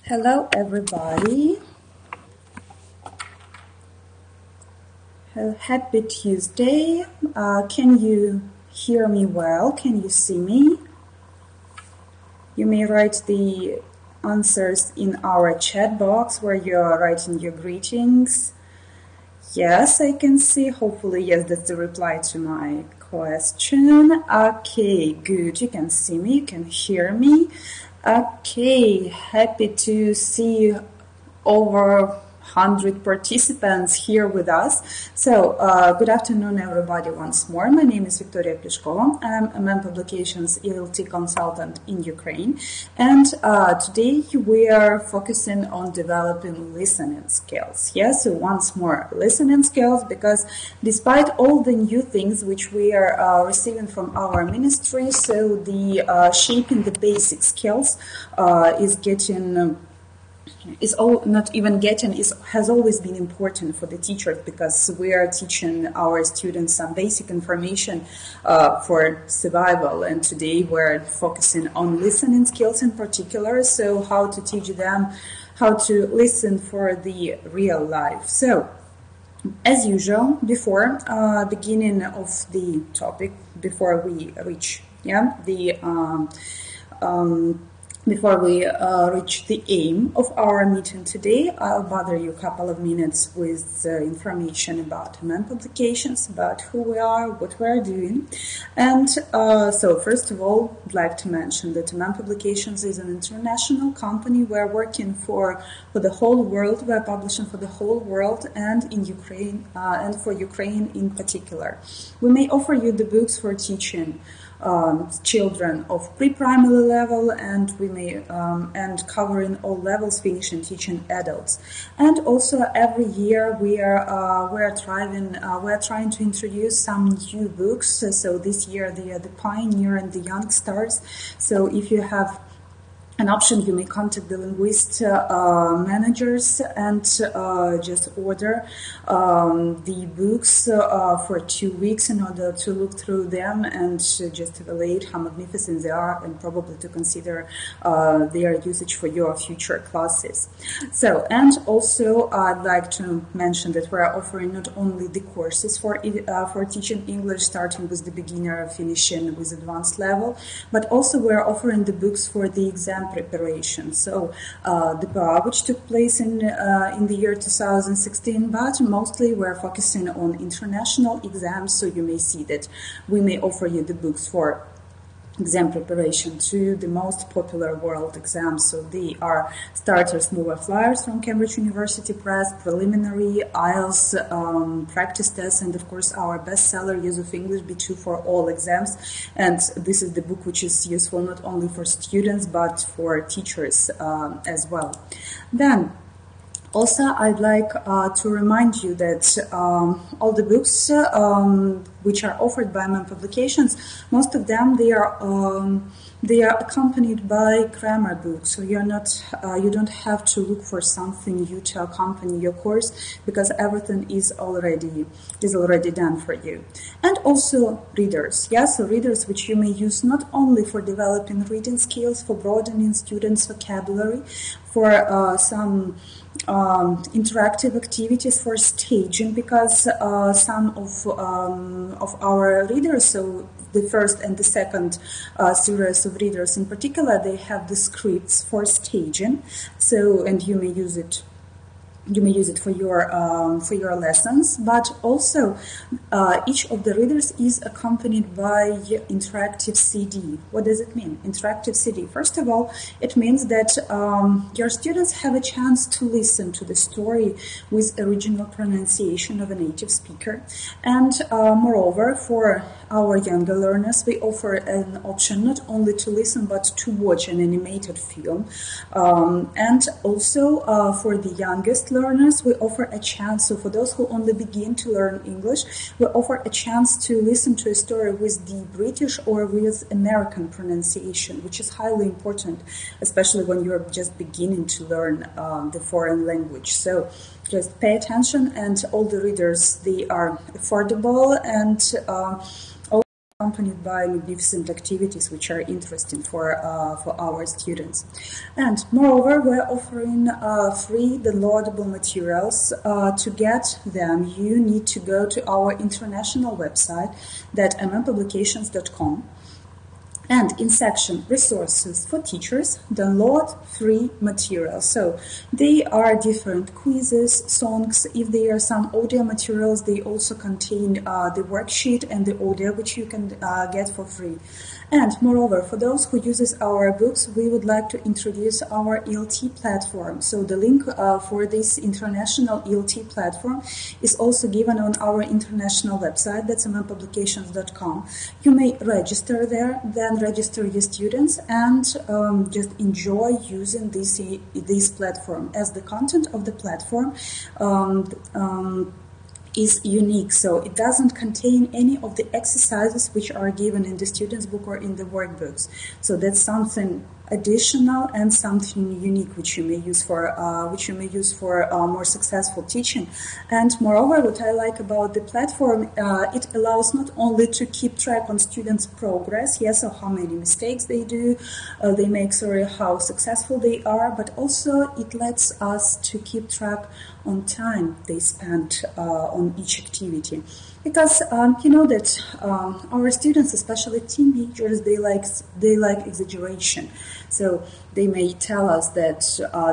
Hello everybody. Happy Tuesday. Can you hear me well? Can you see me? You may write the answers in our chat box where you are writing your greetings. Yes, I can see. Hopefully, yes, that's the reply to my question. Okay, good. You can see me, you can hear me. Okay, happy to see over 100 participants here with us. So, good afternoon, everybody, once more. My name is Vікторія Плішкова. I'm a MEM Publications ELT consultant in Ukraine. And today we are focusing on developing listening skills. Yes, so once more, listening skills, because despite all the new things which we are receiving from our ministry, so the shaping the basic skills has always been important for the teachers, because we are teaching our students some basic information for survival, and today we're focusing on listening skills in particular, so how to teach them how to listen for the real life. So, as usual, before beginning of the topic, before we reach the aim of our meeting today, I'll bother you a couple of minutes with information about MEM Publications, about who we are, what we are doing. And so first of all, I'd like to mention that MEM Publications is an international company. We're working for the whole world. We're publishing for the whole world and in Ukraine, and for Ukraine in particular. We may offer you the books for teaching children of pre-primary level, and we may and covering all levels, finishing teaching adults. And also every year we're trying to introduce some new books. So this year they are the Pioneer and the Young Stars. So if you have an option, you may contact the linguist managers and just order the books for 2 weeks in order to look through them and just evaluate how magnificent they are, and probably to consider their usage for your future classes. So, and also I'd like to mention that we're offering not only the courses for teaching English, starting with the beginner, finishing with advanced level, but also we're offering the books for the exam preparation. So the which took place in the year 2016, but mostly we're focusing on international exams. So you may see that we may offer you the books for exam preparation to the most popular world exams. So they are starters, mover, flyers from Cambridge University Press, preliminary, IELTS, practice tests, and of course our bestseller, Use of English B2 for all exams. And this is the book which is useful not only for students but for teachers as well. Then, also, I'd like to remind you that all the books which are offered by MEM Publications, most of them they are accompanied by grammar books. So you don't have to look for something new to accompany your course, because everything is already done for you. And also readers, so readers which you may use not only for developing reading skills, for broadening students' vocabulary, for some interactive activities, for staging, because some of our readers, so the first and the second series of readers in particular, they have the scripts for staging. So, and you may use it for your lessons, but also each of the readers is accompanied by interactive CD. What does it mean, interactive CD? First of all, it means that your students have a chance to listen to the story with original pronunciation of a native speaker. And moreover, for our younger learners, we offer an option not only to listen but to watch an animated film. And also for the youngest learners, we offer a chance, so for those who only begin to learn English, we offer a chance to listen to a story with the British or with American pronunciation, which is highly important, especially when you're just beginning to learn the foreign language. So just pay attention, and all the readers, they are affordable, and accompanied by magnificent activities which are interesting for our students. And moreover, we're offering free downloadable materials. To get them, you need to go to our international website, that's mmpublications.com. And in section resources for teachers, download free materials. So they are different quizzes, songs. If there are some audio materials, they also contain the worksheet and the audio which you can get for free. And moreover, for those who uses our books, we would like to introduce our ELT platform. So the link for this international ELT platform is also given on our international website, that's mmpublications.com. You may register there, then register your students and just enjoy using this platform, as the content of the platform is unique, so it doesn't contain any of the exercises which are given in the student's book or in the workbooks. So that's something additional and something unique which you may use for more successful teaching. And moreover, what I like about the platform, it allows not only to keep track on students' progress, yes, or how many mistakes they do, they make, how successful they are, but also it lets us to keep track on time they spend on each activity. Because you know that our students, especially teenagers, they like exaggeration. So they may tell us that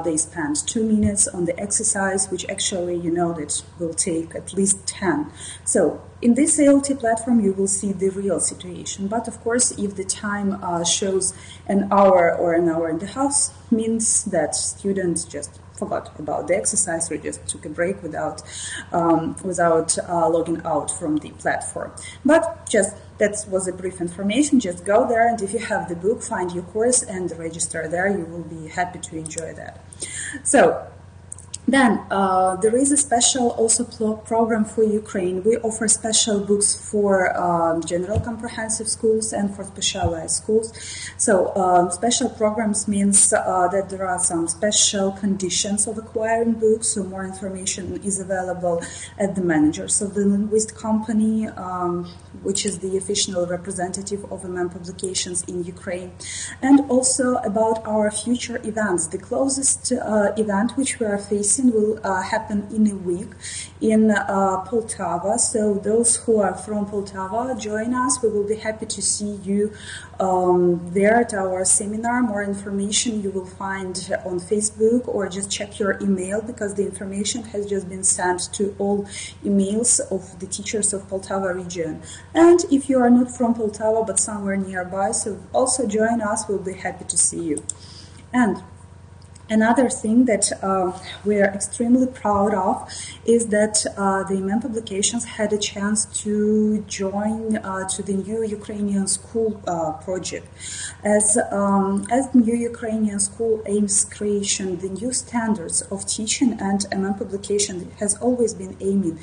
they spend 2 minutes on the exercise, which actually, you know, that will take at least 10. So in this ALT platform, you will see the real situation. But of course, if the time shows an hour or an hour and a half, means that students just forgot about the exercise or just took a break without logging out from the platform. But just that was a brief information. Just go there, and if you have the book, find your course and register there. You will be happy to enjoy that. So then there is a special also program for Ukraine. We offer special books for general comprehensive schools and for specialized schools. So special programs means that there are some special conditions of acquiring books, so more information is available at the managers of the linguist company, which is the official representative of Publications in Ukraine, and also about our future events. The closest event which we are facing will happen in a week in Poltava. So those who are from Poltava, join us. We will be happy to see you there at our seminar. More information you will find on Facebook, or just check your email, because the information has just been sent to all emails of the teachers of Poltava region. And if you are not from Poltava but somewhere nearby, so also join us. We'll be happy to see you. And another thing that we are extremely proud of is that the Publications had a chance to join to the New Ukrainian School project. As the New Ukrainian School aims creation the new standards of teaching, and Publication has always been aiming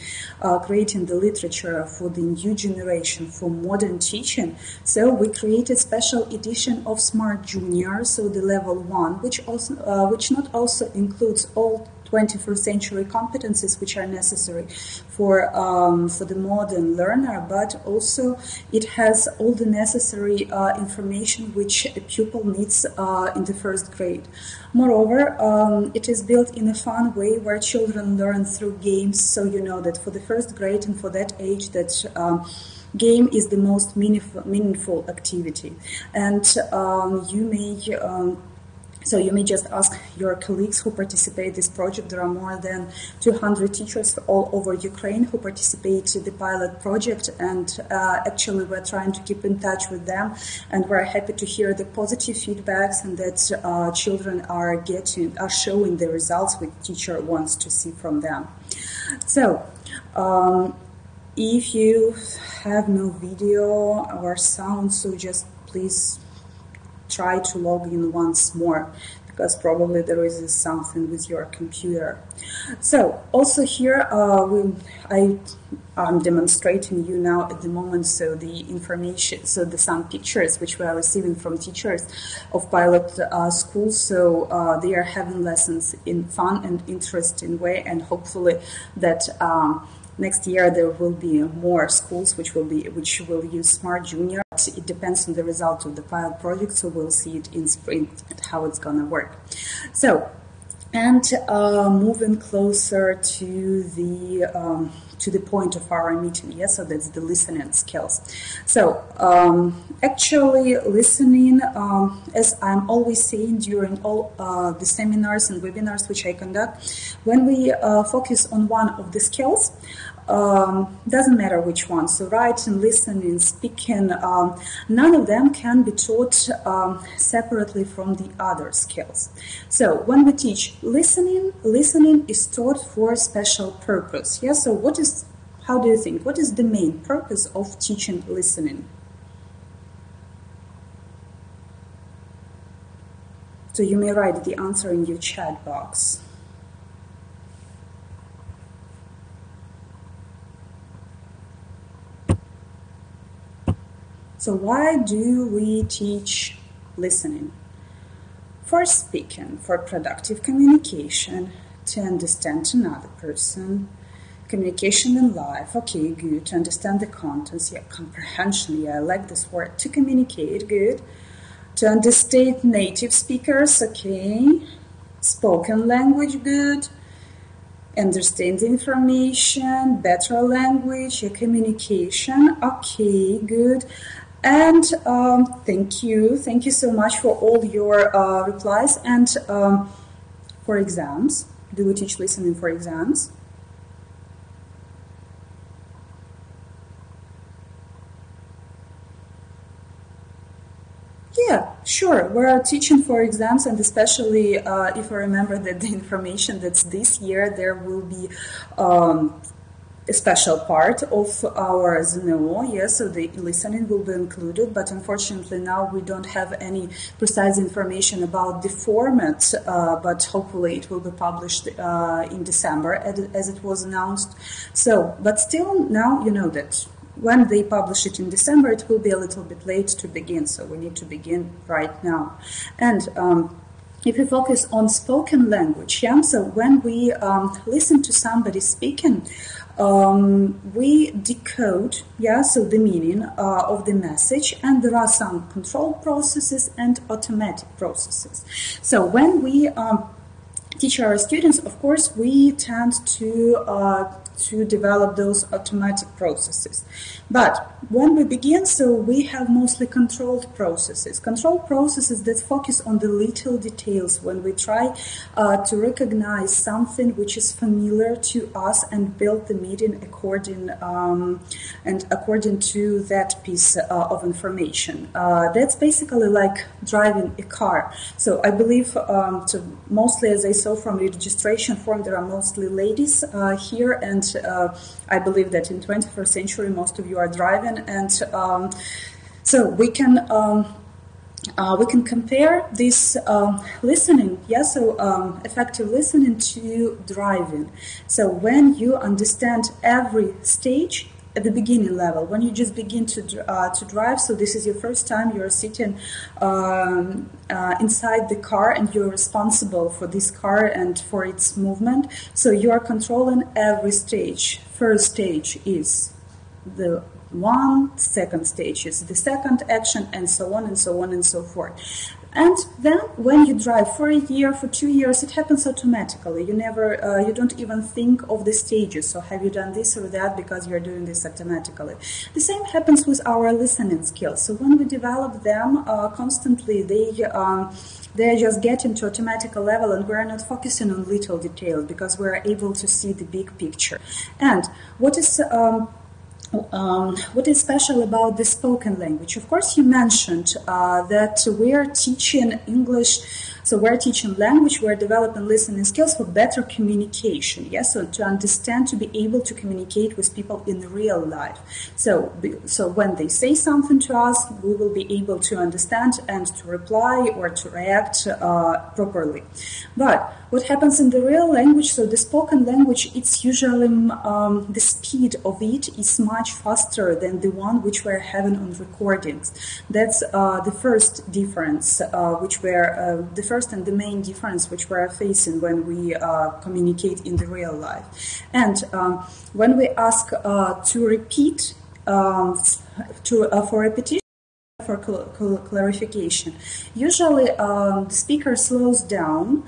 creating the literature for the new generation, for modern teaching. So we created special edition of Smart Junior, so the level 1, which not also includes all 21st century competencies which are necessary for the modern learner, but also it has all the necessary information which a pupil needs in the first grade. Moreover, it is built in a fun way where children learn through games, so you know that for the first grade and for that age that game is the most meaningful activity. And so you may just ask your colleagues who participate in this project. There are more than 200 teachers all over Ukraine who participate in the pilot project, and actually we're trying to keep in touch with them, and we're happy to hear the positive feedbacks and that children are showing the results which teacher wants to see from them. So if you have no video or sound, so just please try to log in once more, because probably there is something with your computer. So also here I'm demonstrating you now at the moment, so the information, so some pictures which we are receiving from teachers of pilot schools. So they are having lessons in fun and interesting way, and hopefully that next year there will be more schools which will use Smart Junior. It depends on the result of the pilot project, so we'll see it in spring how it's gonna work. So, and moving closer to the point of our meeting, yes, so that's the listening skills. So actually listening, as I'm always saying during all the seminars and webinars which I conduct, when we focus on one of the skills, doesn't matter which one, so writing, listening, speaking, none of them can be taught separately from the other skills. So when we teach listening is taught for a special purpose. Yeah, so how do you think, what is the main purpose of teaching listening? So you may write the answer in your chat box. So why do we teach listening? For speaking, for productive communication, to understand another person, communication in life, okay, good, to understand the contents, yeah, comprehension, yeah, I like this word, to communicate, good, to understand native speakers, okay, spoken language, good, understand the information, better language, yeah, communication, okay, good. And thank you so much for all your replies. And for exams, do we teach listening for exams? Yeah, sure. We're teaching for exams, and especially if I remember that the information that's this year, there will be a special part of our ZNO, yes, so the listening will be included, but unfortunately now we don't have any precise information about the format, but hopefully it will be published in December as it was announced. So, but still now you know that when they publish it in December, it will be a little bit late to begin, so we need to begin right now. And if we focus on spoken language, yeah, so when we listen to somebody speaking, we decode, yeah, so the meaning of the message, and there are some controlled processes and automatic processes. So when we teach our students, of course, we tend to develop those automatic processes. But when we begin, so we have mostly controlled processes that focus on the little details, when we try to recognize something which is familiar to us and build the meaning according to that piece of information. That's basically like driving a car. So I believe, so mostly, as I saw from the registration form, there are mostly ladies here, and I believe that in 21st century most of you are driving, and so we can compare this listening, yeah, so effective listening to driving. So when you understand every stage at the beginning level, when you just begin to drive, so this is your first time you're sitting inside the car and you're responsible for this car and for its movement, so you are controlling every stage. First stage is the one, second stage is the second action, and so on and so on and so forth. And then when you drive for a year, for 2 years, it happens automatically. You never, you don't even think of the stages. So have you done this or that, because you're doing this automatically. The same happens with our listening skills. So when we develop them constantly, they just get into automatic level, and we're not focusing on little details because we're able to see the big picture. And what is special about the spoken language? Of course, you mentioned that we're teaching English, so we're teaching language, we're developing listening skills for better communication, yes, so to understand, to be able to communicate with people in real life. So when they say something to us, we will be able to understand and to reply or to react properly. But what happens in the real language, so the spoken language, it's usually the speed of it is much much faster than the one which we're having on recordings. That's the first difference, the first and the main difference which we're facing when we communicate in the real life. And when we ask to repeat, for repetition, for clarification, usually the speaker slows down,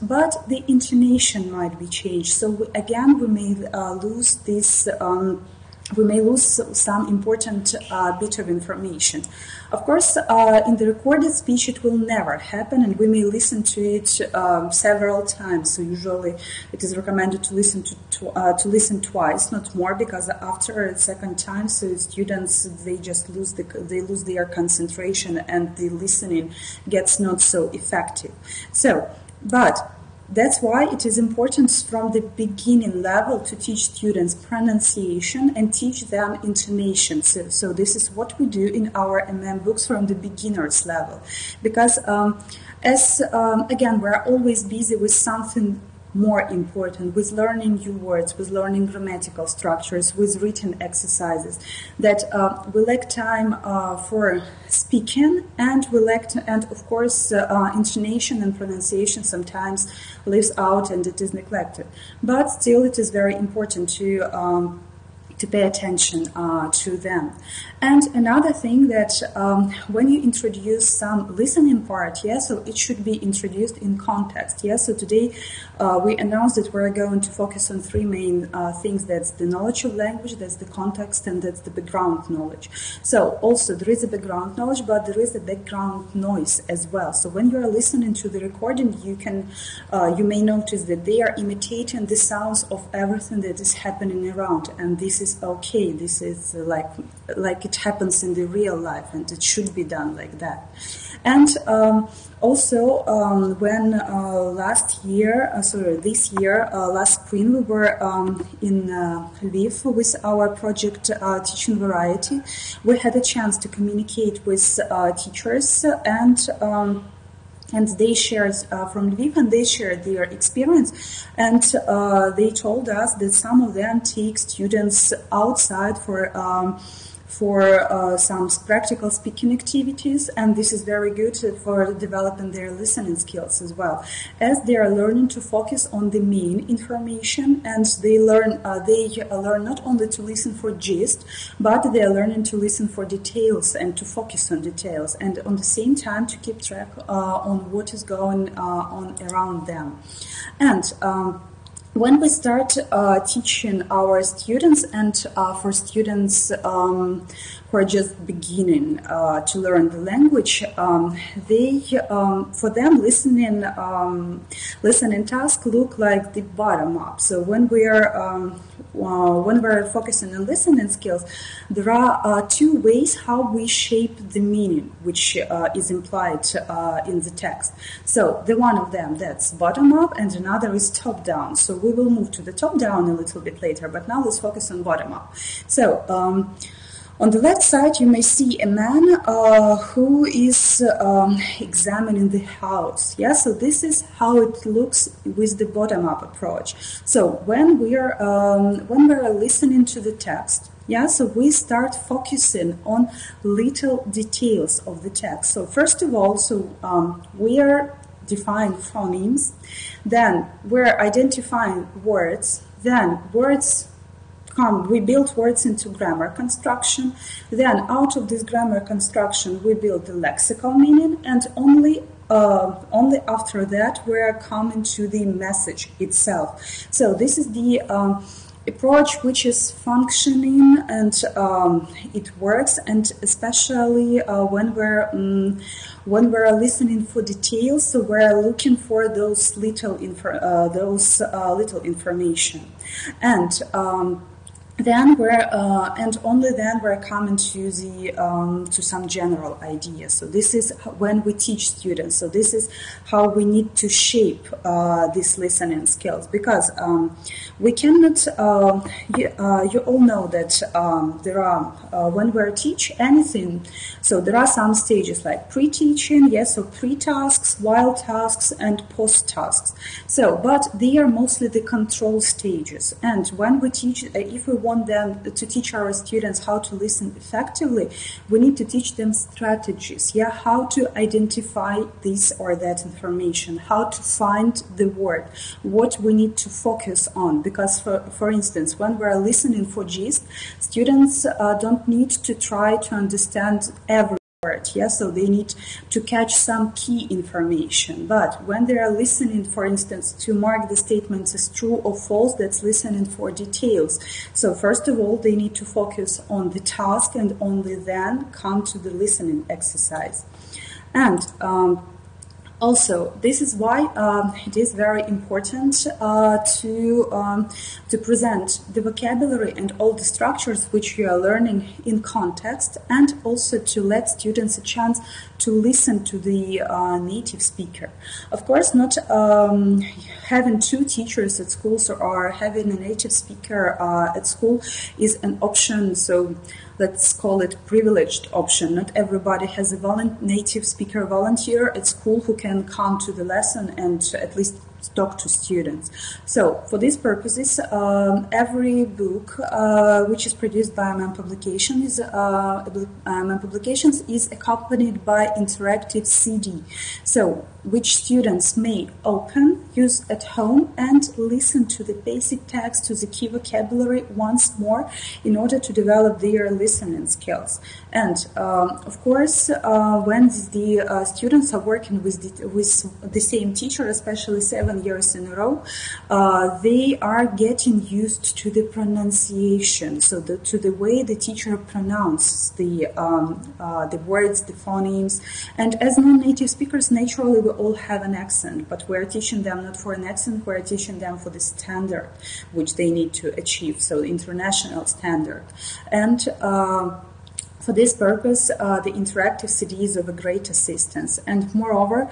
but the intonation might be changed. So again, we may lose this. We may lose some important bit of information. Of course, in the recorded speech, it will never happen, and we may listen to it several times. So usually, it is recommended to listen to listen twice, not more, because after the second time, so students they just lose their concentration, and the listening gets not so effective. So, but that's why it is important from the beginning level to teach students pronunciation and teach them intonation. So this is what we do in our MM books from the beginners level. Because again, we're always busy with something more important, with learning new words, with learning grammatical structures, with written exercises, that we lack time for speaking, and of course intonation and pronunciation sometimes leaves out and it is neglected. But still, it is very important to pay attention to them. And another thing that when you introduce some listening part, so it should be introduced in context. So today we announced that we're going to focus on three main things. That's the knowledge of language, that's the context, and that's the background knowledge. So also there is a background knowledge, but there is a background noise as well. So when you are listening to the recording, you may notice that they are imitating the sounds of everything that is happening around, and this is okay. This is like it happens in the real life, and it should be done like that. And also, when last spring, we were in Lviv with our project Teaching Variety, we had a chance to communicate with teachers, and they shared from Lviv, and they shared their experience, and they told us that some of them take students outside for some practical speaking activities, and this is very good for developing their listening skills as well, as they are learning to focus on the main information, and they learn not only to listen for gist, but they are learning to listen for details and to focus on details, and on the same time to keep track on what is going on around them. And when we start teaching our students, and for students who are just beginning to learn the language, for them listening tasks look like the bottom up. So when we're focusing on listening skills, there are two ways how we shape the meaning, which is implied in the text. So the one of them, that's bottom up, and another is top down. So we will move to the top down a little bit later, but now let's focus on bottom up. So on the left side, you may see a man who is examining the house. So this is how it looks with the bottom-up approach. So when we're listening to the text, so we start focusing on little details of the text. So first of all, we are defining phonemes, then we're identifying words, then we build words into grammar construction, then out of this grammar construction we build the lexical meaning, and only after that we're coming to the message itself. So this is the approach which is functioning, and it works, and especially when we're listening for details, so we're looking for those little information, and then only then we're coming to to some general ideas. So this is when we teach students. So this is how we need to shape these listening skills, because we cannot. You all know that there are when we teach anything. So there are some stages like pre-teaching, so pre-tasks, while tasks, and post-tasks. So, but they are mostly the control stages. And when we teach, if we want them to teach our students how to listen effectively, we need to teach them strategies, how to identify this or that information, how to find the word, what we need to focus on. Because, for instance, when we're listening for gist, students don't need to try to understand every word, so they need to catch some key information. But when they are listening, for instance, to mark the statements as true or false, that's listening for details. So first of all, they need to focus on the task and only then come to the listening exercise. And also, this is why it is very important to present the vocabulary and all the structures which you are learning in context, and also to let students a chance to listen to the native speaker. Of course, not having two teachers at schools or having a native speaker at school is an option, so let's call it privileged option. Not everybody has a native speaker volunteer at school who can come to the lesson and at least talk to students. So for these purposes, every book which is produced by MM Publications is accompanied by interactive CD, so which students may open, use at home, and listen to the basic text, to the key vocabulary once more in order to develop their listening skills. And of course, when the students are working with the same teacher, especially 7 years in a row, they are getting used to the pronunciation, so to the way the teacher pronounces the words, the phonemes. And as non-native speakers, naturally we all have an accent, but we're teaching them not for an accent, we're teaching them for the standard which they need to achieve, so international standard. And for this purpose, the interactive CD is of a great assistance. And moreover,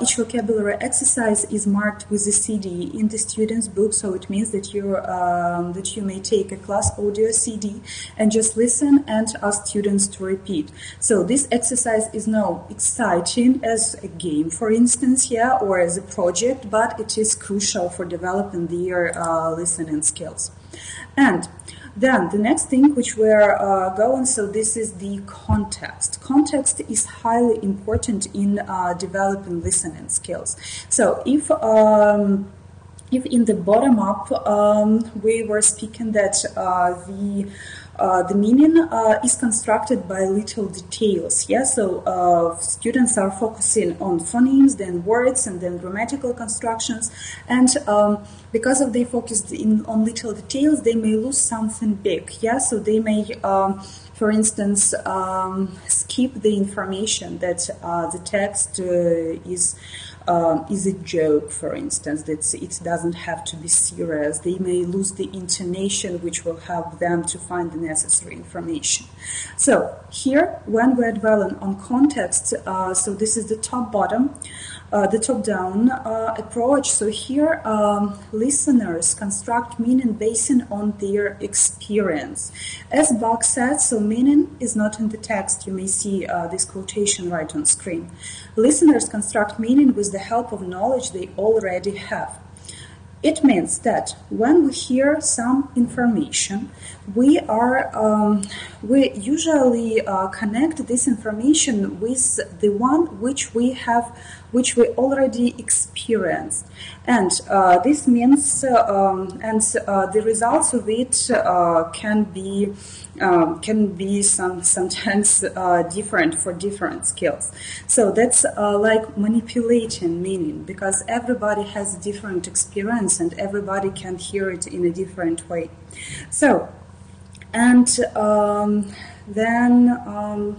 each vocabulary exercise is marked with a CD in the student's book, so it means that you may take a class audio CD and just listen and ask students to repeat. So this exercise is not exciting as a game, for instance, or as a project, but it is crucial for developing their listening skills. And then the next thing which we're going, so this is the context. Context is highly important in developing listening skills. So if in the bottom up we were speaking that the meaning is constructed by little details, so students are focusing on phonemes, then words, and then grammatical constructions, and because of they focused on little details, they may lose something big, so they may for instance skip the information that the text is a joke, for instance, that it doesn't have to be serious. They may lose the intonation, which will help them to find the necessary information. So here, when we're dwelling on context, so this is the top-bottom, the top-down approach. So here, listeners construct meaning based on their experience. As Bach said, so meaning is not in the text. You may see this quotation right on screen. Listeners construct meaning with the help of knowledge they already have. It means that when we hear some information, we usually connect this information with the one which we already experienced, and this means the results of it can be sometimes different for different skills. So that's like manipulating meaning, because everybody has a different experience and everybody can hear it in a different way. So, and then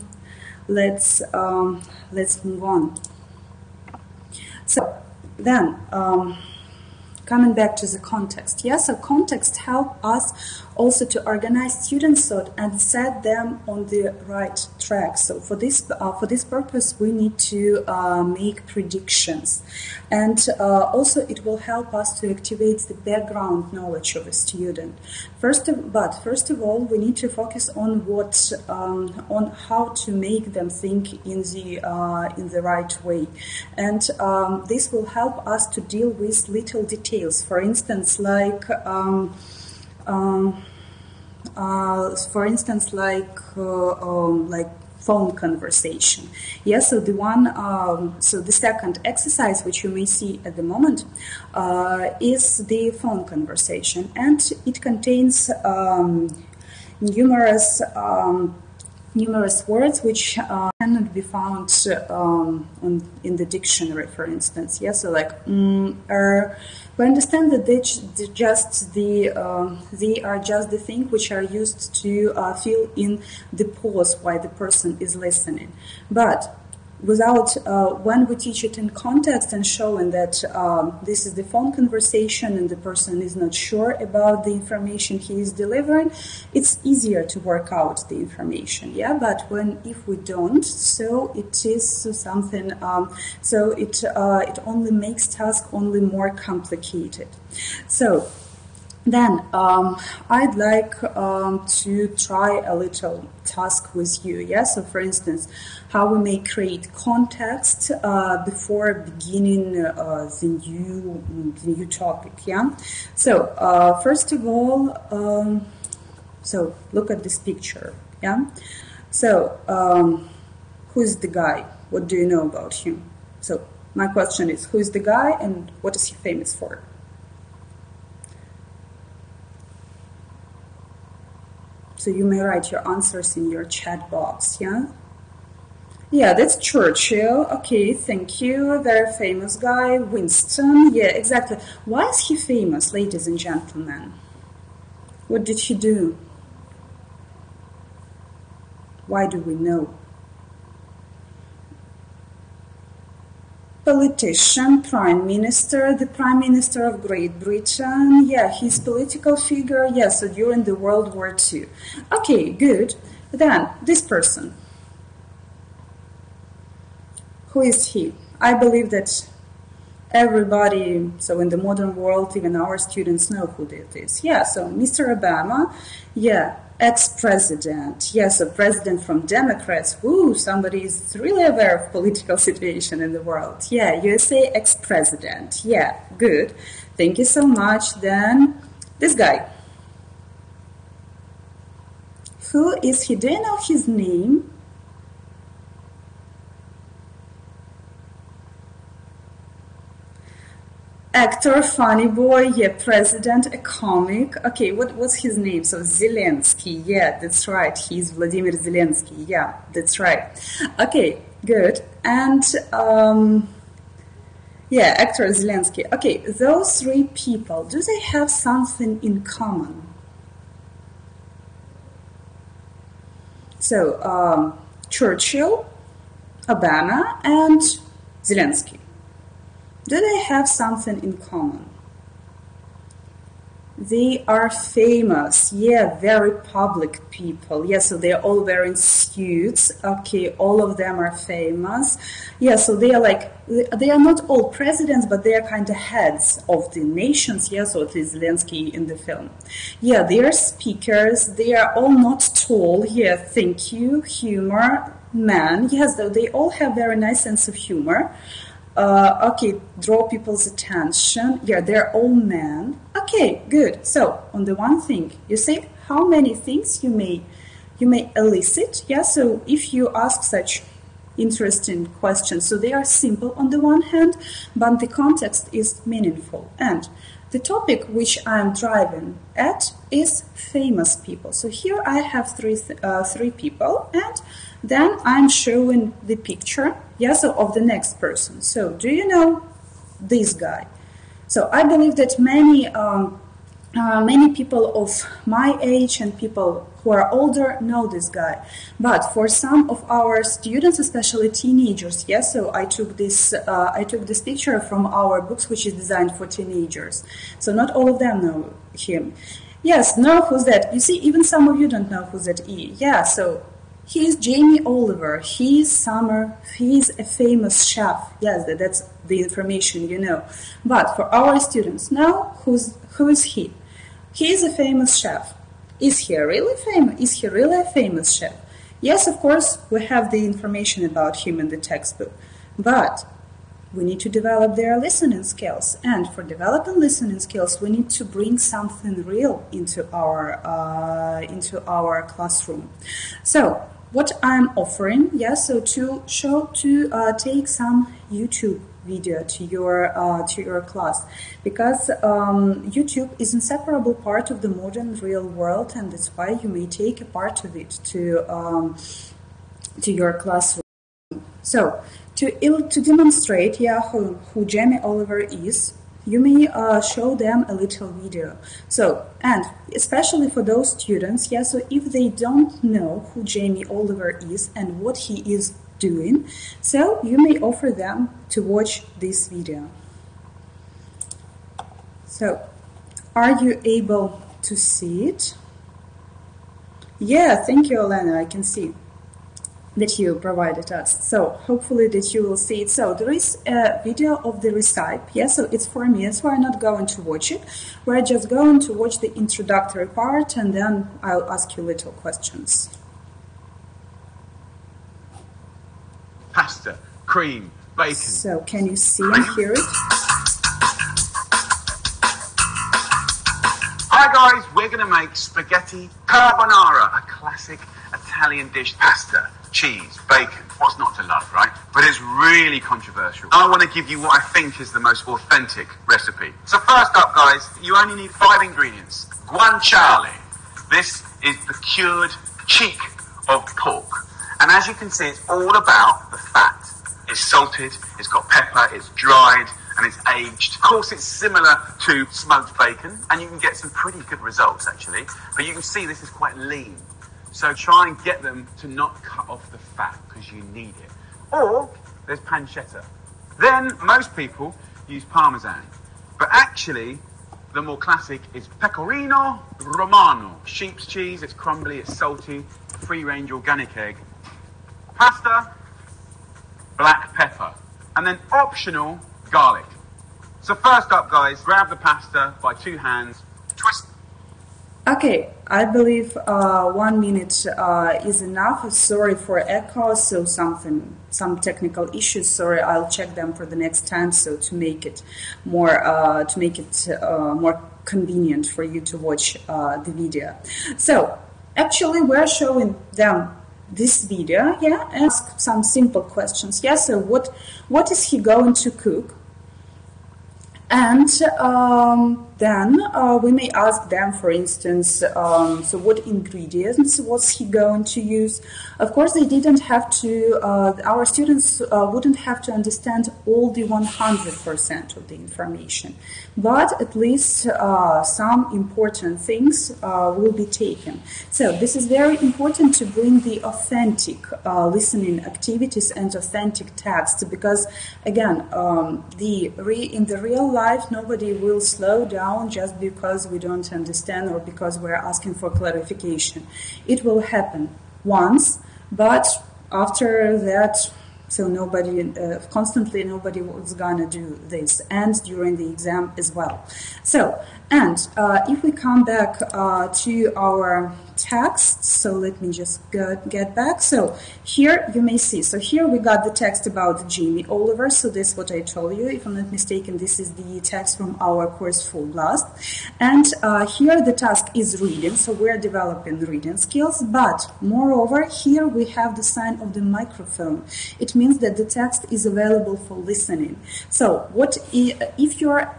let's move on. So then, coming back to the context, so context helps us also to organize students' thought and set them on the right track. So for this purpose, we need to make predictions, and also it will help us to activate the background knowledge of a student. First of all, we need to focus on on how to make them think in the right way, and this will help us to deal with little details. For instance, like for instance, like phone conversation. Yeah, so the second exercise, which you may see at the moment, is the phone conversation, and it contains numerous words which cannot be found in the dictionary, for instance. Yeah, so like we understand that they are just the thing which are used to fill in the pause while the person is listening. But without, when we teach it in context and showing that this is the phone conversation and the person is not sure about the information he is delivering, it's easier to work out the information. Yeah, but if we don't, so it is something. So it only makes task only more complicated. So then I'd like to try a little task with you. Yeah, so for instance, how we may create context before beginning the new topic. Yeah, so first of all, so look at this picture. Yeah, so who is the guy? What do you know about him? So my question is, who is the guy and what is he famous for? So you may write your answers in your chat box, yeah? Yeah, that's Churchill. Okay, thank you. Very famous guy. Winston. Yeah, exactly. Why is he famous, ladies and gentlemen? What did he do? Why do we know? Politician, Prime Minister, the Prime Minister of Great Britain. Yeah, he's political figure. Yeah, so during the World War II. Okay, good. Then, this person. Who is he? I believe that everybody, so in the modern world, even our students know who it is. Yeah, so Mr. Obama, yeah, ex-president. Yes, a president from Democrats. Ooh, somebody is really aware of political situation in the world. Yeah, USA ex-president. Yeah, good. Thank you so much. Then, this guy. Who is he? Do you know his name? Actor, funny boy, yeah, president, a comic. Okay, what's his name? So Zelensky, yeah, that's right. He's Vladimir Zelensky, yeah, that's right. Okay, good. And, yeah, actor Zelensky. Okay, those three people, do they have something in common? So, Churchill, Obama, and Zelensky. Do they have something in common? They are famous, yeah, very public people. Yeah, so they're all wearing suits. Okay, all of them are famous. Yeah, so they are not all presidents, but they are kind of heads of the nations. Yeah, so it is Zelensky in the film. Yeah, they are speakers. They are all not tall. Yeah, thank you. Humor, man. Yes, though they all have very nice sense of humor. Okay, draw people's attention. Yeah, they're all men. Okay, good. So, on the one thing, you say how many things you may elicit. Yeah, so if you ask such interesting questions, so they are simple on the one hand, but the context is meaningful. And the topic which I'm driving at is famous people. So here I have three people, and then I'm showing the picture, yeah, so of the next person. So do you know this guy? So I believe that many people of my age and people who are older know this guy. But for some of our students, especially teenagers, yes, so I took this picture from our books, which is designed for teenagers. So not all of them know him. Yes, know who's that. You see, even some of you don't know who's that E. Yeah, so he is Jamie Oliver. He's a famous chef. Yes, that's the information you know. But for our students, now who is he? He is a famous chef. Is he really famous? Is he really a famous chef? Yes, of course, we have the information about him in the textbook. But we need to develop their listening skills. And for developing listening skills, we need to bring something real into our classroom. So what I'm offering, so to take some YouTube video to your class, because YouTube is an inseparable part of the modern real world, and that's why you may take a part of it to your classroom. So to demonstrate who Jamie Oliver is, you may show them a little video. So, and especially for those students, so if they don't know who Jamie Oliver is and what he is doing, so you may offer them to watch this video. So, are you able to see it? Yeah, thank you, Elena, I can see that you provided us. So hopefully that you will see it. So there is a video of the recipe. So it's for me, so we're not going to watch it. We're just going to watch the introductory part, and then I'll ask you little questions. Pasta, cream, bacon. So can you see and hear it? Hi guys, we're going to make spaghetti carbonara, a classic Italian dish. Pasta, cheese, bacon, what's not to love, right? But it's really controversial. I want to give you what I think is the most authentic recipe. So first up, guys, you only need 5 ingredients. Guanciale. This is the cured cheek of pork. And as you can see, it's all about the fat. It's salted, it's got pepper, it's dried, and it's aged. Of course, it's similar to smoked bacon, and you can get some pretty good results, actually. But you can see this is quite lean. So try and get them to not cut off the fat, because you need it. Or there's pancetta. Then most people use Parmesan. But actually, the more classic is Pecorino Romano. Sheep's cheese, it's crumbly, it's salty, free-range organic egg. Pasta, black pepper. And then optional, garlic. So first up, guys, grab the pasta by 2 hands, twist. Okay, I believe 1 minute is enough. Sorry for echo, so some technical issues. Sorry, I'll check them for the next time. So to make it more more convenient for you to watch the video. So actually, we're showing them this video, and ask some simple questions. So what is he going to cook? And then we may ask them, for instance, so what ingredients was he going to use? Of course, they didn't have to, our students wouldn't have to understand all the 100% of the information, but at least some important things will be taken. So this is very important to bring the authentic listening activities and authentic text, because again, in the real life, nobody will slow down just because we don't understand or because we're asking for clarification. It will happen once, but after that, so constantly nobody was gonna do this, and during the exam as well. So, and if we come back to our text, so let me just get back. So here you may see, so here we got the text about Jamie Oliver. So this is what I told you. If I'm not mistaken, this is the text from our course Full Blast. And here the task is reading. So we're developing reading skills. But moreover, here we have the sign of the microphone. It means that the text is available for listening. So what if you're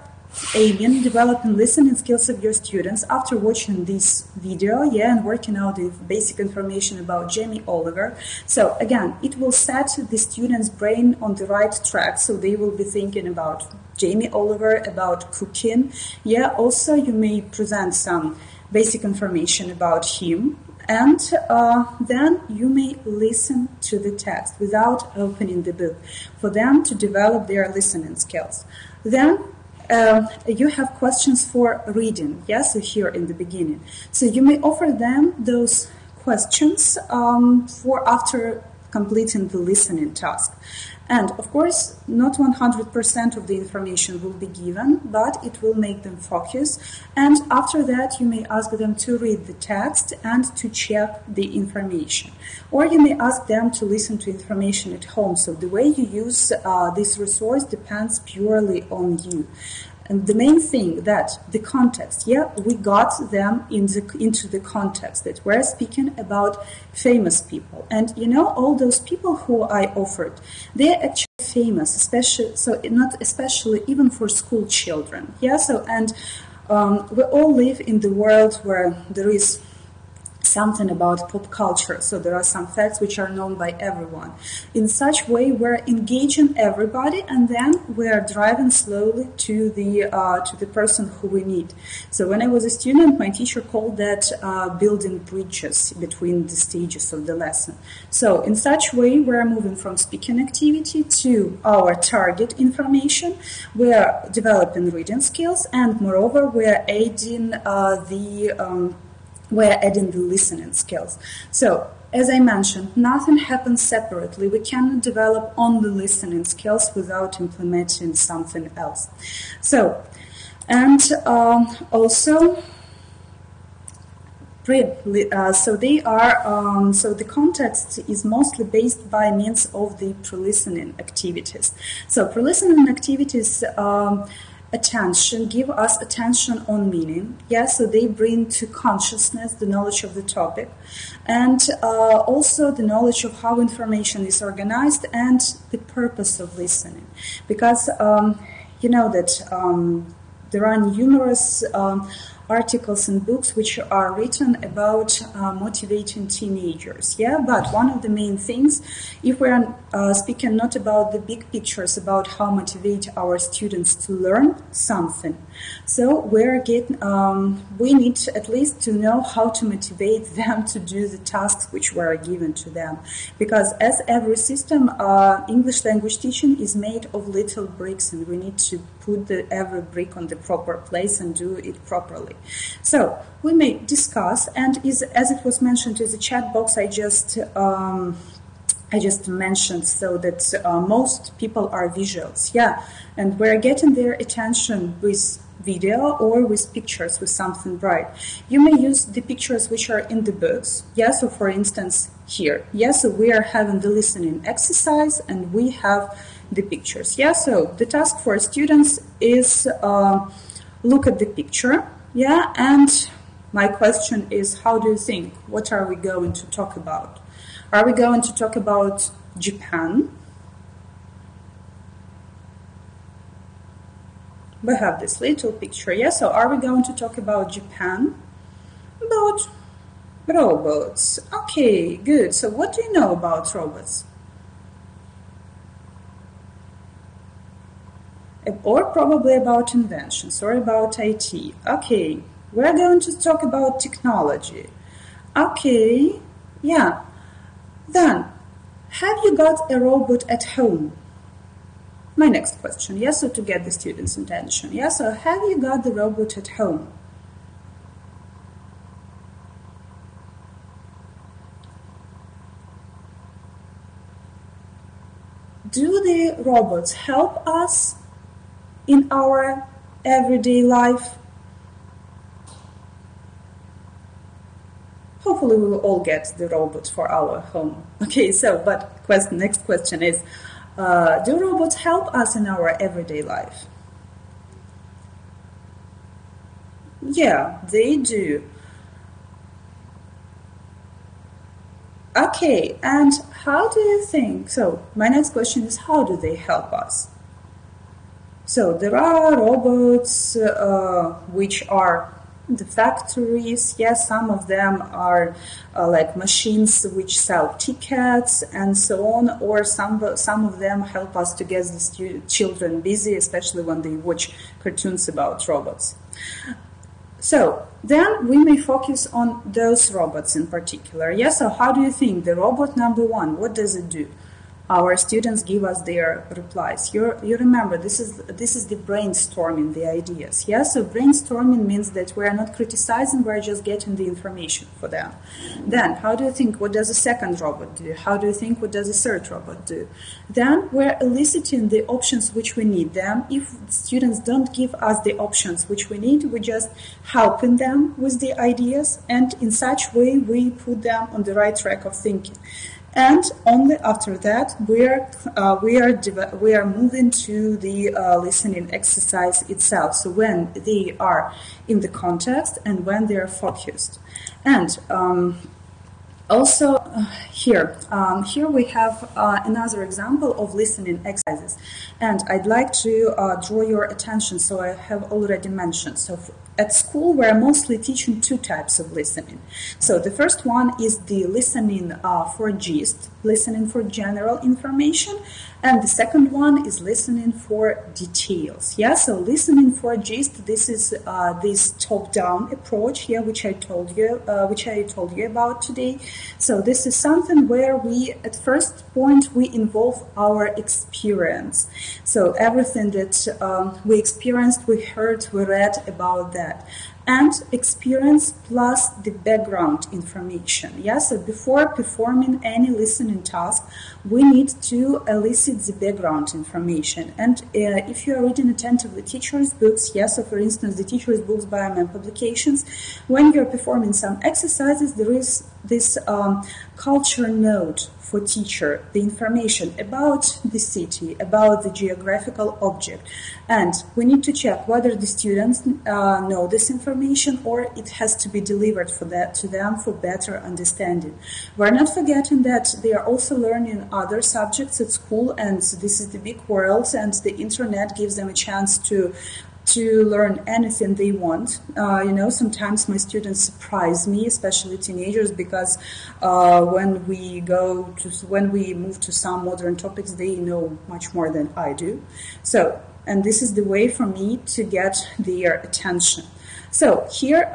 aiming developing listening skills of your students after watching this video, and working out the basic information about Jamie Oliver. So again, it will set the student's brain on the right track, so they will be thinking about Jamie Oliver, about cooking. Also you may present some basic information about him, and then you may listen to the text without opening the book for them to develop their listening skills. Then you have questions for reading, so here in the beginning. So you may offer them those questions for after completing the listening task. And of course, not 100% of the information will be given, but it will make them focus. And after that, you may ask them to read the text and to check the information. Or you may ask them to listen to information at home. So the way you use this resource depends purely on you. And the main thing that the context, we got them into the context that we're speaking about famous people. And all those people who I offered, they're actually famous, especially even for school children. And we all live in the world where there is something about pop culture, so there are some facts which are known by everyone. In such way, we're engaging everybody, and then we are driving slowly to the person who we need. So when I was a student, my teacher called that building bridges between the stages of the lesson. So in such way, we're moving from speaking activity to our target information. We are developing reading skills, and moreover, we are adding we're adding the listening skills. So, as I mentioned, nothing happens separately. We cannot develop only listening skills without implementing something else. So, and also, so the context is mostly based by means of the pre-listening activities. So, pre-listening activities give us attention on meaning. So they bring to consciousness the knowledge of the topic, and also the knowledge of how information is organized and the purpose of listening. Because you know that there are numerous articles and books which are written about motivating teenagers. But one of the main things, if we are speaking not about the big pictures about how motivate our students to learn something, so we need at least to know how to motivate them to do the tasks which were given to them. Because as every system, English language teaching is made of little bricks, and we need to put every brick on the proper place and do it properly. So we may discuss, and as it was mentioned in the chat box, I just mentioned, so that most people are visuals, and we're getting their attention with video or with pictures, with something bright. You may use the pictures which are in the books, so for instance here, so we are having the listening exercise and we have the pictures, so the task for students is look at the picture, and my question is, how do you think? What are we going to talk about? Are we going to talk about Japan? We have this little picture, so are we going to talk about Japan? About robots. Okay, good. So what do you know about robots? Or probably about inventions or about IT. Okay, we're going to talk about technology. Okay, Then, have you got a robot at home? My next question, so to get the students' attention. So have you got the robot at home? Do the robots help us in our everyday life? Hopefully we will all get the robot for our home. Okay, but next question is, do robots help us in our everyday life? Yeah, they do. Okay, and how do you think? So my next question is, how do they help us? So there are robots which are the factories, some of them are like machines which sell tickets and so on, or some of them help us to get the children busy, especially when they watch cartoons about robots. So then we may focus on those robots in particular. So how do you think the robot number one, what does it do? our students give us their replies. You remember, this is the brainstorming, the ideas. Yeah, so brainstorming means that we are not criticizing, we are just getting the information for them. Then, how do you think, what does a second robot do? How do you think, what does a third robot do? Then we're eliciting the options which we need. Then, if students don't give us the options which we need, we're just helping them with the ideas, and in such way we put them on the right track of thinking. And only after that we are moving to the listening exercise itself. So when they are in the context and when they are focused. And also here we have another example of listening exercises, and I'd like to draw your attention. So I have already mentioned. So at school, we're mostly teaching two types of listening. So the first one is the listening for gist, listening for general information, and the second one is listening for details. Yeah, so listening for gist. This is this top-down approach here, which I told you about today. So this is something where we, at first point, we involve our experience. So everything that we experienced, we heard, we read about that. And experience plus the background information. Yeah, so before performing any listening task, we need to elicit the background information. And if you are reading attentively teachers' books, yes, so for instance, the teachers' books by MM publications, when you're performing some exercises, there is this culture note for teacher, the information about the city, about the geographical object. And we need to check whether the students know this information or it has to be delivered to them for better understanding. We're not forgetting that they are also learning other subjects at school, and this is the big world, and the internet gives them a chance to learn anything they want. Sometimes my students surprise me, especially teenagers, because when we move to some modern topics, they know much more than I do. So, and this is the way for me to get their attention. So here,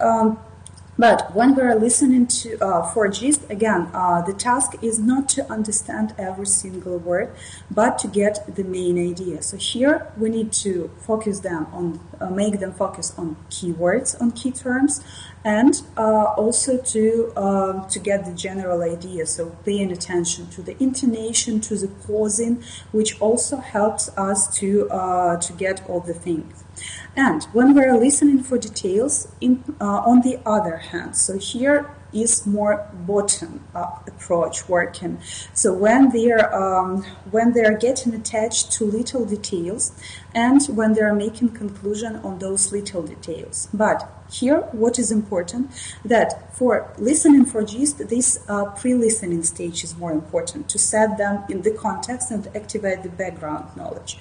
but when we are listening to for gist, again, the task is not to understand every single word, but to get the main idea. So here we need to focus them on, make them focus on keywords, on key terms, and also to get the general idea. So paying attention to the intonation, to the pausing, which also helps us to get all the things. And when we're listening for details, on the other hand, so here is more bottom-up approach working. So when they are getting attached to little details, and when they are making conclusion on those little details. But here, what is important, that for listening for gist, this pre-listening stage is more important, to set them in the context and activate the background knowledge.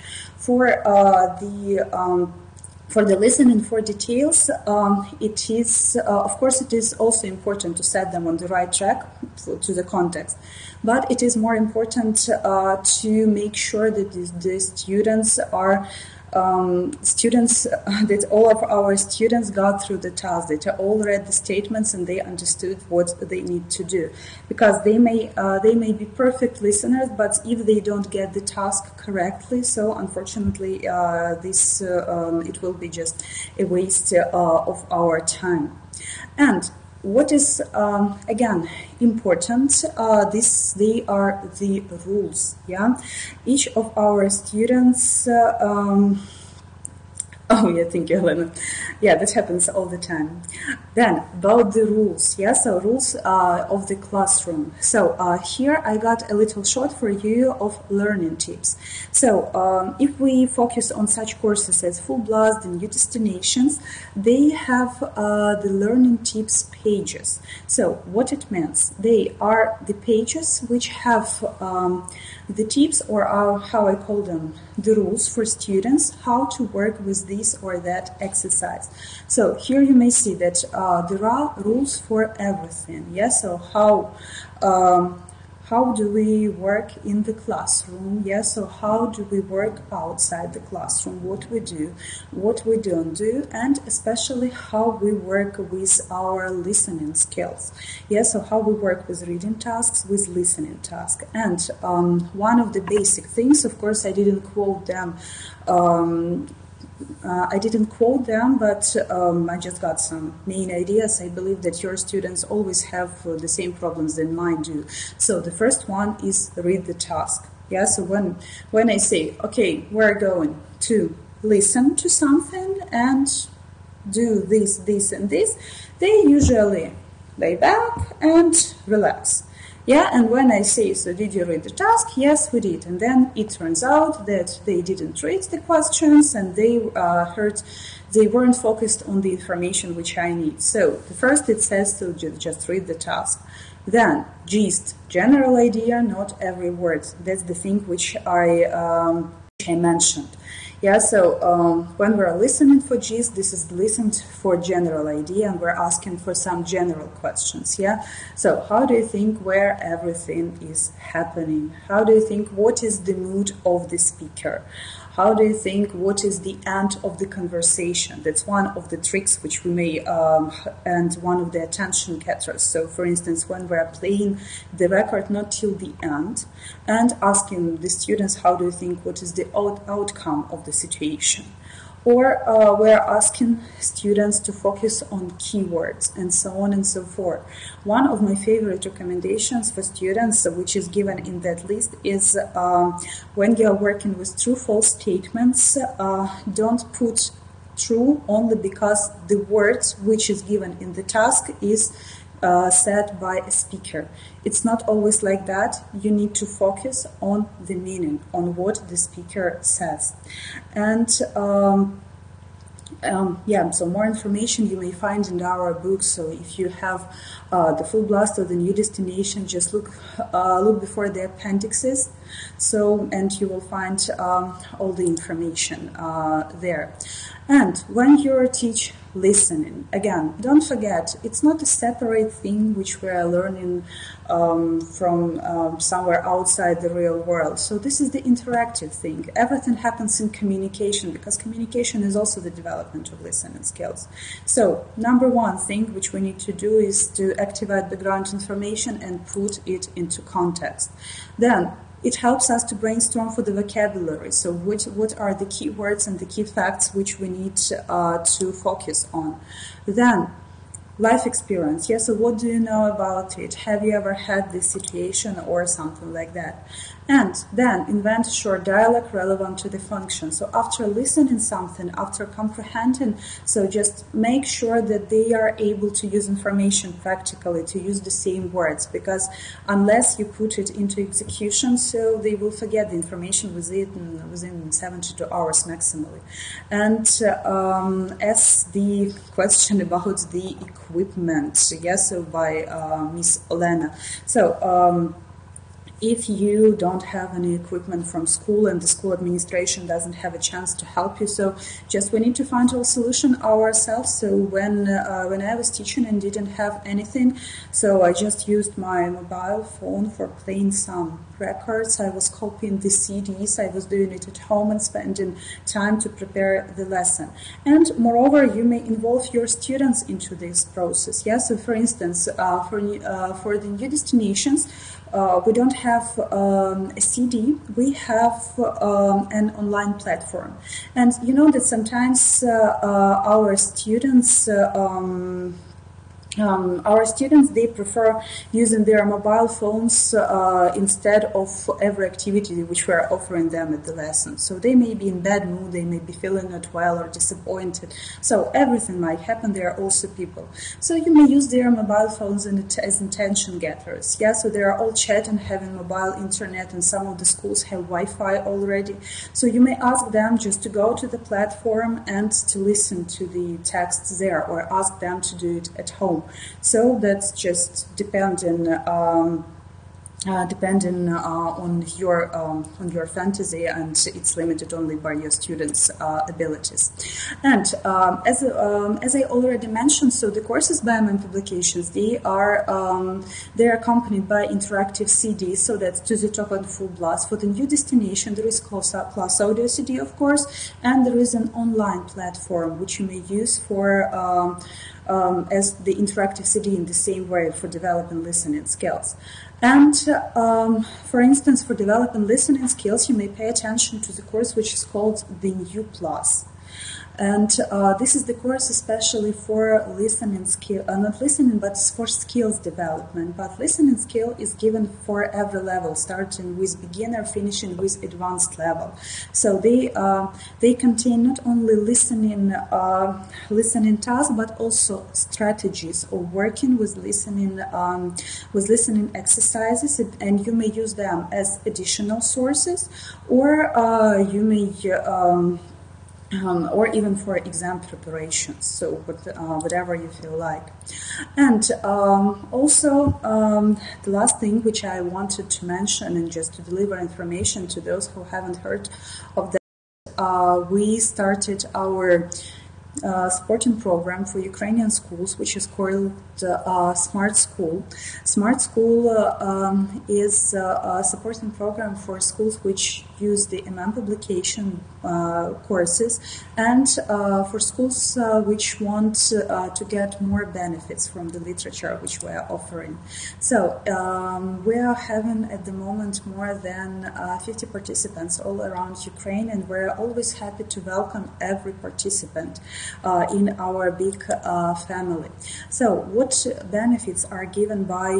For the listening for details, it is, of course, it is also important to set them on the right track to the context. But it is more important to make sure that the students are that all of our students got through the task, that they all read the statements and they understood what they need to do. Because they may be perfect listeners, but if they don't get the task correctly, so unfortunately it will be just a waste of our time. And what is again important? They are the rules. Yeah, each of our students. Oh yeah, thank you, Helena. Yeah, that happens all the time. Then about the rules. Yeah, so rules of the classroom. So here I got a little short for you of learning tips. So if we focus on such courses as Full Blast and New Destinations, they have the learning tips pages. So what it means? They are the pages which have the tips, or how I call them, the rules for students, how to work with this or that exercise. So here you may see that there are rules for everything. Yes, so how do we work in the classroom? Yes, so how do we work outside the classroom? What we do, what we don't do, and especially how we work with our listening skills. Yes, so how we work with reading tasks, with listening tasks. And one of the basic things, of course, I didn't quote them. But I just got some main ideas. I believe that your students always have the same problems that mine do. So the first one is read the task. Yeah, so when I say, okay, we're going to listen to something and do this, this, and this, they usually lay back and relax. Yeah, and when I say, so did you read the task? Yes, we did. And then it turns out that they didn't read the questions and they weren't focused on the information which I need. So the first it says to just read the task. Then gist, general idea, not every word. That's the thing which I mentioned. Yeah, so when we're listening for gist, this is listened for general idea, and we're asking for some general questions. Yeah, so how do you think where everything is happening? How do you think what is the mood of the speaker? How do you think what is the end of the conversation? That's one of the tricks which we may, and one of the attention getters. So, for instance, when we're playing the record not till the end and asking the students, how do you think what is the outcome of the situation? Or we're asking students to focus on keywords and so on and so forth. One of my favorite recommendations for students, which is given in that list, is when you're working with true-false statements, don't put true only because the word which is given in the task is said by a speaker. It's not always like that. You need to focus on the meaning, on what the speaker says. And so more information you may find in our book. So if you have the full blast of the new destination, just look before the appendixes. So, and you will find all the information there. And when you teach listening, again, don't forget, it's not a separate thing which we are learning from somewhere outside the real world. So this is the interactive thing. Everything happens in communication, because communication is also the development of listening skills. So number one thing which we need to do is to activate background information and put it into context. Then it helps us to brainstorm for the vocabulary. So what are the key words and the key facts which we need to focus on. Then life experience. Yes, so what do you know about it? Have you ever had this situation or something like that? And then invent a short dialogue relevant to the function. So after listening something, after comprehending, so just make sure that they are able to use information practically, to use the same words, because unless you put it into execution, so they will forget the information within 72 hours maximally. And as the question about the equipment, yes, so by Miss Olena. So if you don't have any equipment from school and the school administration doesn't have a chance to help you, so just we need to find a solution ourselves. So when I was teaching and didn't have anything, so I just used my mobile phone for playing some records. I was copying the CDs. I was doing it at home and spending time to prepare the lesson. And moreover, you may involve your students into this process. Yeah. So for instance, for the new destinations, we don't have a CD, we have an online platform. And you know that sometimes our students, they prefer using their mobile phones instead of every activity which we are offering them at the lesson. So they may be in bad mood, they may be feeling not well or disappointed. So everything might happen. They are also people. So you may use their mobile phones as attention getters. Yeah, so they are all chatting, having mobile internet, and some of the schools have Wi-Fi already. So you may ask them just to go to the platform and to listen to the texts there, or ask them to do it at home. So that's just depending depending on your fantasy, and it's limited only by your students' abilities. And as I already mentioned, so the courses by MEM Publications, they're accompanied by interactive CDs, so that's to the top and full blast. For the new destination, there is class audio CD, of course, and there is an online platform which you may use for as the interactive CD in the same way for developing listening skills. And for instance, for developing listening skills, you may pay attention to the course which is called the New Plus. And this is the course especially for listening skill, not listening, but for skills development. But listening skill is given for every level, starting with beginner, finishing with advanced level. So they contain not only listening tasks, but also strategies of working with listening exercises, and you may use them as additional sources, or you may or even for exam preparations, so whatever you feel like. And also the last thing which I wanted to mention, and just to deliver information to those who haven't heard of that, we started our supporting program for Ukrainian schools, which is called Smart School. Smart School is a supporting program for schools which use the MEM publication courses, and for schools which want to get more benefits from the literature which we are offering. So we are having at the moment more than 50 participants all around Ukraine, and we're always happy to welcome every participant in our big family. So what benefits are given by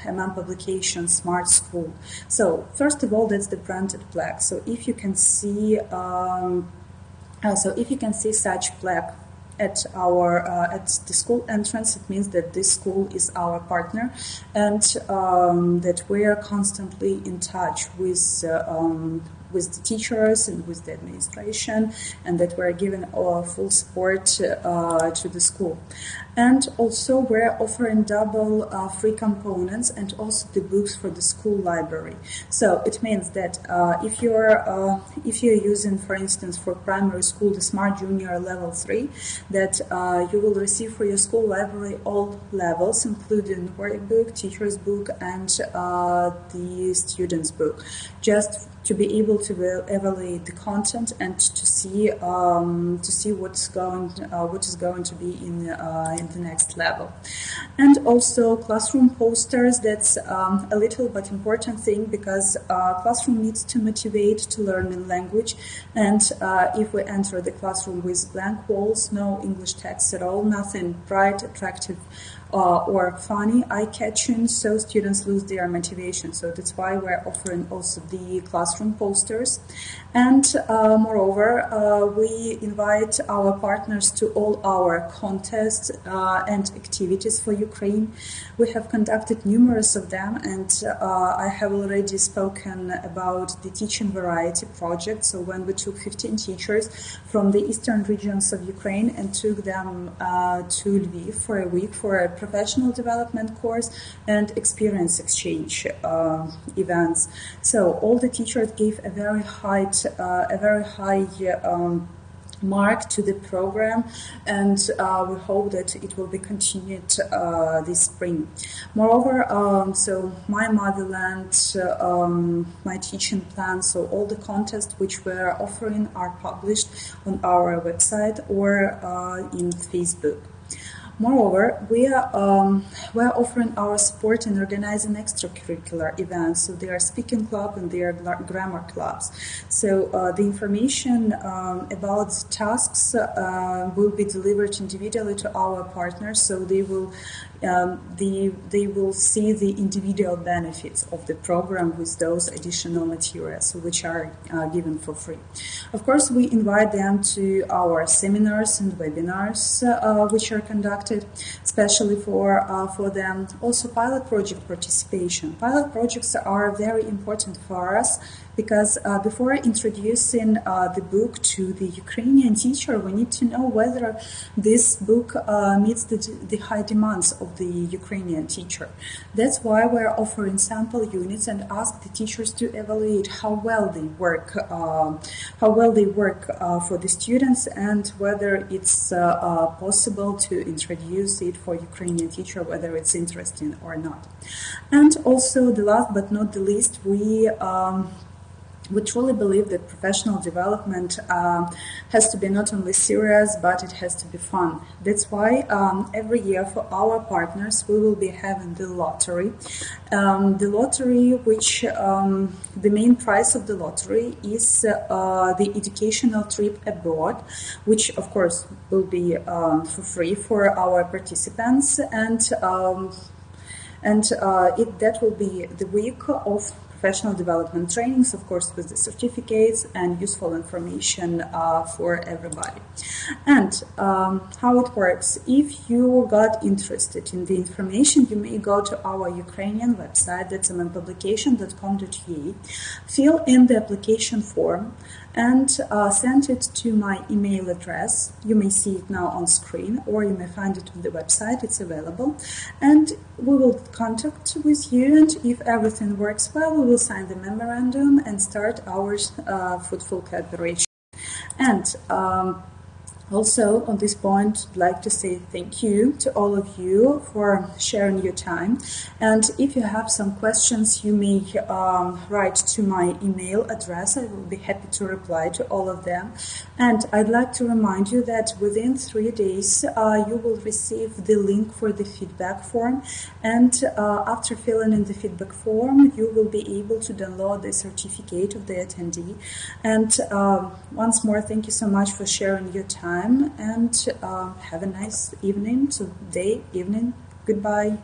MEM publication Smart School? So first of all, that's the branded plaque. So if you can see such plaque at the school entrance, it means that this school is our partner, and that we are constantly in touch with the teachers and with the administration, and that we're giving full support to the school. And also we're offering double free components and also the books for the school library. So it means that if you're using, for instance, for primary school, the Smart Junior Level 3, that you will receive for your school library all levels, including workbook, teacher's book, and the student's book, just to be able to evaluate the content and to see what is going to be in the next level. And also classroom posters. That's a little but important thing, because classroom needs to motivate to learn in language, and if we enter the classroom with blank walls, no English text at all, nothing bright, attractive, or funny, eye-catching, so students lose their motivation. So that's why we're offering also the classroom posters. And moreover, we invite our partners to all our contests and activities for Ukraine. We have conducted numerous of them, and I have already spoken about the Teaching Variety project. So when we took 15 teachers from the eastern regions of Ukraine and took them to Lviv for a week for a professional development course and experience exchange events. So all the teachers gave a very high mark to the program, and we hope that it will be continued this spring. Moreover, so my motherland, my teaching plan, so all the contests which we're offering are published on our website or in Facebook. Moreover, we are offering our support in organizing extracurricular events. So they are speaking club and they are grammar clubs. So the information about the tasks will be delivered individually to our partners. So they will see the individual benefits of the program with those additional materials which are given for free. Of course, we invite them to our seminars and webinars which are conducted especially for them. Also, pilot project participation. Pilot projects are very important for us because before introducing the book to the Ukrainian teacher, we need to know whether this book meets the high demands of the Ukrainian teacher. That's why we're offering sample units and ask the teachers to evaluate how well they work for the students, and whether it's possible to introduce it for Ukrainian teacher, whether it's interesting or not. And also, the last but not the least, we truly believe that professional development has to be not only serious, but it has to be fun. That's why every year for our partners we will be having the lottery. Which the main prize of the lottery is the educational trip abroad, which of course will be for free for our participants, and that will be the week of professional development trainings, of course, with the certificates and useful information for everybody. And how it works: if you got interested in the information, you may go to our Ukrainian website, that's mpublication.com.ua, fill in the application form, and send it to my email address. You may see it now on screen, or you may find it on the website. It's available, and we will contact with you, and if everything works well, we will sign the memorandum and start our fruitful cooperation. And also, on this point, I'd like to say thank you to all of you for sharing your time. And if you have some questions, you may write to my email address. I will be happy to reply to all of them. And I'd like to remind you that within 3 days, you will receive the link for the feedback form. And after filling in the feedback form, you will be able to download the certificate of the attendee. And once more, thank you so much for sharing your time. And have a nice evening, so day, evening, goodbye.